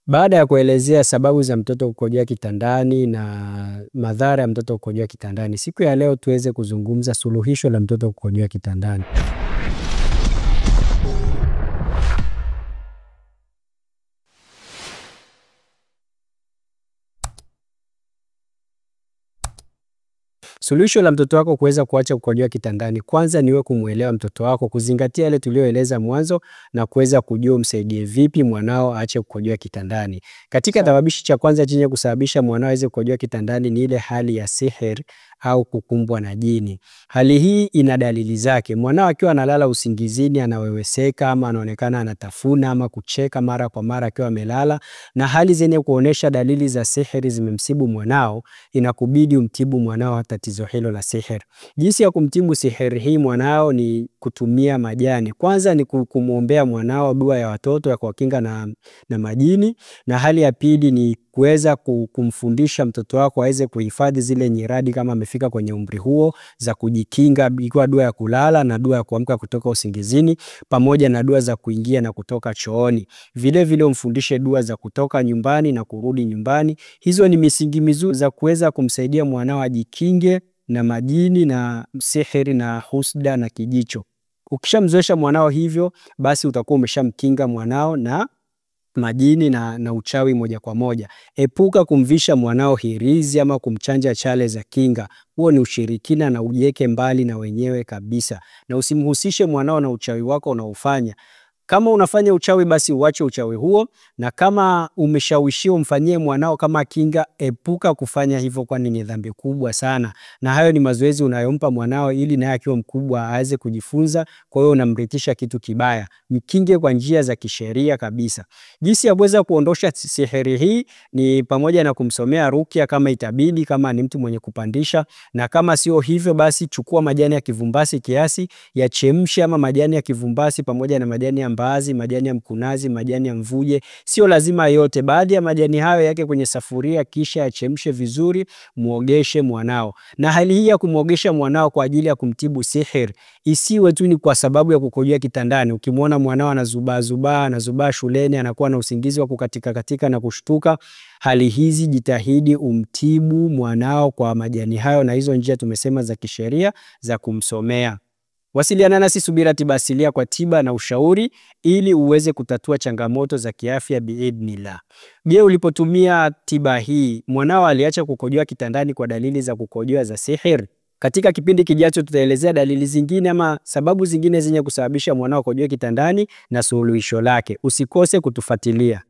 Baada ya kuelezea sababu za mtoto kukojoa kitandani na madhara ya mtoto kukojoa kitandani, siku ya leo tuweze kuzungumza suluhisho la mtoto kukojoa kitandani. Suluhisho la mtoto wako kuweza kuacha kukojoa kitandani, kwanza niwe kumuelewa mtoto wako, kuzingatia yale tulioeleza mwanzo na kuweza kujua umsaidie vipi mwanao aache kukojoa kitandani. Katika sababishi cha kwanza chenye kusababisha mwanao aweze kukojoa kitandani ni ile hali ya sihir au kukumbwa na jini. Hali hii ina dalili zake. Mwanao akiwa analala usingizini anaweweseka ama anaonekana anatafuna ama kucheka mara kwa mara akiwa amelala, na hali zenye kuonesha dalili za sihiri zimemsibu mwanao, inakubidi umtibu mwanao tatizo hilo la sihir. Jinsi ya kumtibu sihir hii mwanao ni kutumia majani. Kwanza ni kumuombea mwanao dua ya watoto ya kuwakinga na majini, na hali ya pili ni kuweza kumfundisha mtoto wako aweze kuhifadhi zile nyiradi kama amefika kwenye umri huo za kujikinga, ikiwa dua ya kulala na dua ya kuamka kutoka usingizini, pamoja na dua za kuingia na kutoka chooni. Vile vile umfundishe dua za kutoka nyumbani na kurudi nyumbani. Hizo ni misingi mizuri za kuweza kumsaidia mwanao ajikinge na majini na sihiri na husda na kijicho. Ukishamzoesha mwanao hivyo, basi utakuwa umeshamkinga mwanao na majini na uchawi moja kwa moja. Epuka kumvisha mwanao hirizi ama kumchanja chale za kinga. Huo ni ushirikina na ujieke mbali na wenyewe kabisa. Na usimhusishe mwanao na uchawi wako unaofanya. Kama unafanya uchawi basi uache uchawi huo, na kama umeshawishiwa umfanyie mwanao kama kinga, epuka kufanya hivyo, kwani ni dhambi kubwa sana. Na hayo ni mazoezi unayompa mwanao ili naye akiwa mkubwa aweze kujifunza, kwa hiyo unamrithisha kitu kibaya. Mkinge kwa njia za kisheria kabisa. Jinsi ya kuweza kuondosha sihiri hii ni pamoja na kumsomea rukia kama itabidi, kama ni mtu mwenye kupandisha, na kama sio hivyo basi chukua majani ya kivumbasi kiasi, yachemshe, ama majani ya kivumbasi pamoja na majani ya mbaazi, majani ya mkunazi, majani ya mvuje. Sio lazima yote, baadhi ya majani hayo yake kwenye safuria, kisha yachemshe vizuri, muogeshe mwanao. Na hali hii ya kumuogesha mwanao kwa ajili ya kumtibu sihir isiwe tu ni kwa sababu ya kukojoa kitandani. Ukimwona mwanao anazubaa shuleni, anakuwa na usingizi wa kukatika katika na kushtuka, hali hizi jitahidi umtibu mwanao kwa majani hayo na hizo njia tumesema za kisheria za kumsomea. Wasiliana nasi Subira Tiba Asilia kwa tiba na ushauri ili uweze kutatua changamoto za kiafya biidhnillah. Je, ulipotumia tiba hii mwanao aliacha kukojoa kitandani kwa dalili za kukojoa za sihir? Katika kipindi kijacho tutaelezea dalili zingine ama sababu zingine zenye kusababisha mwanao kukojoa kitandani na suluhisho lake. Usikose kutufuatilia.